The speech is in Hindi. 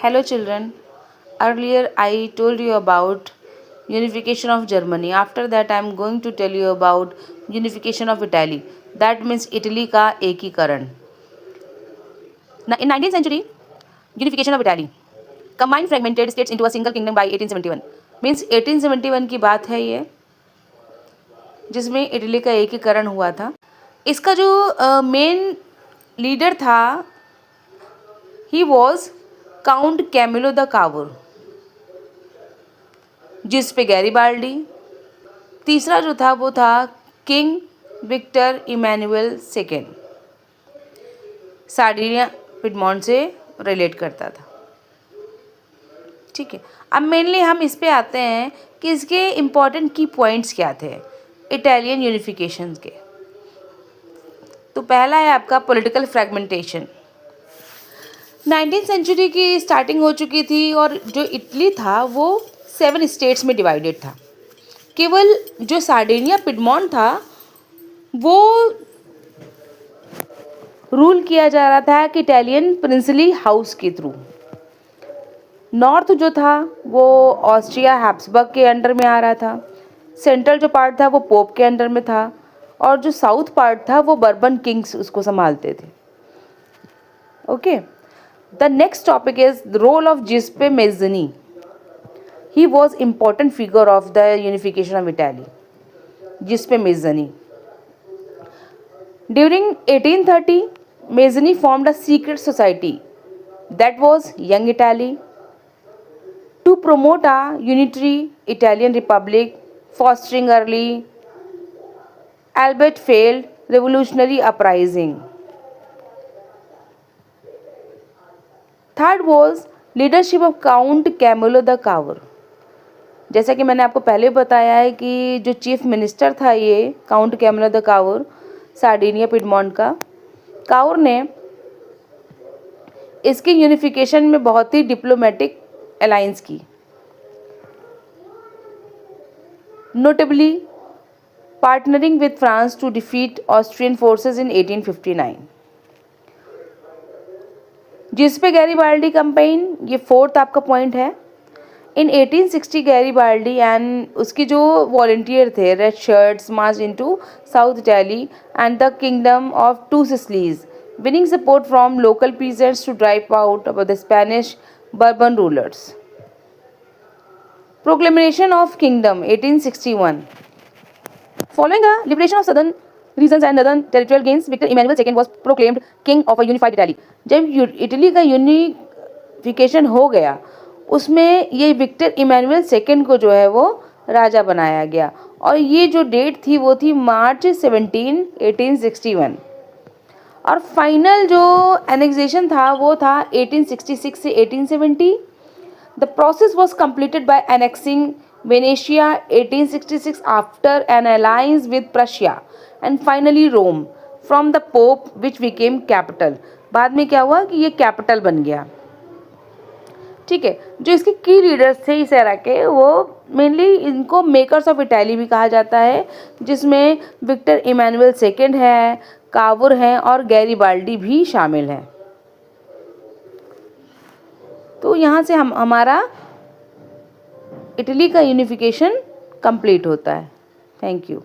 Hello children. Earlier I told you about unification of Germany. After that I am going to tell you about unification of Italy. That means Italy का एकीकरण. In 19th century, unification of Italy. Combined fragmented states into a single kingdom by 1871. Means 1871 की बात है ये, जिसमें इटली का एकीकरण हुआ था. इसका जो मेन लीडर था, he was Count Camillo di Cavour, जिस पे गैरीबाल्डी. तीसरा जो था वो था king Victor Emmanuel second, Sardinia Piedmont से रिलेट करता था. ठीक है, अब मेनली हम इस पे आते हैं कि इसके इम्पॉर्टेंट की पॉइंट्स क्या थे इटालियन यूनिफिकेशन के. तो पहला है आपका पॉलिटिकल फ्रैगमेंटेशन. 19th सेंचुरी की स्टार्टिंग हो चुकी थी और जो इटली था वो 7 स्टेट्स में डिवाइडेड था. केवल जो सार्डिनिया पिडमॉन्ट था वो रूल किया जा रहा था कि इटालियन प्रिंसली हाउस के थ्रू. नॉर्थ जो था वो ऑस्ट्रिया हैब्सबर्ग के अंडर में आ रहा था. सेंट्रल जो पार्ट था वो पोप के अंडर में था और जो साउथ पार्ट था वो बर्बन किंग्स उसको संभालते थे. Okay, the next topic is the role of Giuseppe Mazzini. He was important figure of the unification of Italy. Giuseppe Mazzini. During 1830, Mazzini formed a secret society that was Young Italy to promote a unitary Italian republic, fostering early albeit failed revolutionary uprising. Third was leadership of Count Camillo di Cavour. जैसा कि मैंने आपको पहले बताया है कि जो चीफ मिनिस्टर था ये Count Camillo di Cavour Sardinia Piedmont का, कावुर ने इसकी यूनिफिकेशन में बहुत ही डिप्लोमेटिक अलायंस की. Notably partnering with France to defeat Austrian forces in 1859. जिस पे गैरीबाल्डी कैंपेन, ये फोर्थ आपका पॉइंट है. इन 1860 गैरीबाल्डी एंड उसके जो वॉलंटियर थे red shirts march into south Italy and the kingdom of two Sicilies, winning support from local peasants to drive out the Spanish bourbon rulers. Proclamation of kingdom 1861. Following the liberation of southern regions and northern territorial gains, Victor Emmanuel II was proclaimed king of a unified Italy. जब इटली का यूनिफिकेशन हो गया उसमें ये विक्टर इमैनुअल सेकेंड को जो है वो राजा बनाया गया और ये जो डेट थी वो थी मार्च 17, 1861. और फाइनल जो एनेक्सेशन था वो था 1866 से 1870. The process was completed by annexing Venetia 1866 after an alliance with Prussia and finally Rome from the Pope which became capital. बाद में क्या हुआ कि ये कैपिटल बन गया. ठीक है, जो इसके की लीडर्स थे इस एरा के वो मेनली इनको मेकर्स ऑफ इटाली भी कहा जाता है, जिसमें विक्टर इमैनुअल सेकेंड है, कावुर हैं और गैरीबाल्डी भी शामिल हैं. तो यहाँ से हमारा इटली का यूनिफिकेशन कंप्लीट होता है. Thank you.